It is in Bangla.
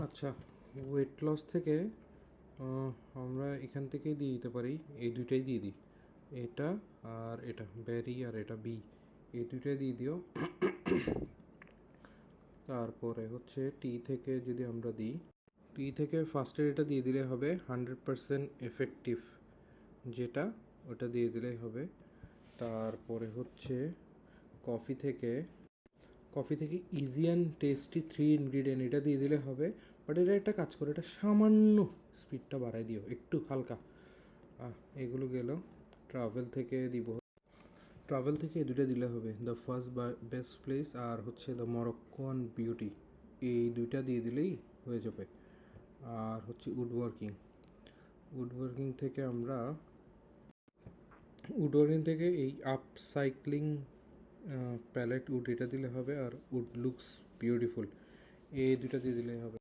আচ্ছা, ওয়েট লস থেকে আমরা এখান থেকেই দিয়ে দিতে পারি, এই দুইটাই দিয়ে দিই, এটা আর এটা ব্যারি আর এটা বি, এই দুইটাই দিয়ে দিও। তারপরে হচ্ছে টি থেকে যদি আমরা দিই, টি থেকে ফার্স্টের এটা দিয়ে দিলে হবে 100% এফেক্টিভ, যেটা ওটা দিয়ে দিলেই হবে। তারপরে হচ্ছে কফি থেকে, কফি থেকে ইজি অ্যান্ড টেস্টি 3 ইনগ্রিডিয়েন্ট, এটা দিয়ে দিলে হবে। বাট এটা একটা কাজ করে, এটা সামান্য স্পিডটা বাড়াই দিও একটু হালকা। এগুলো গেল। ট্রাভেল থেকে দিব, ট্রাভেল থেকে এই দুটো দিলে হবে, দ্য ফার্স্ট বেস্ট প্লেস আর হচ্ছে দ্য মরক্কোয়ান বিউটি, এই দুইটা দিয়ে দিলেই হয়ে যাবে। আর হচ্ছে উডওয়ার্কিং, উডওয়ার্কিং থেকে আমরা, উডওয়ার্কিং থেকে এই আপসাইক্লিং প্যালেট উড, এটা দিলে হবে। আর উড লুকস বিউটিফুল, এই দুটো দিয়ে দিলেই হবে।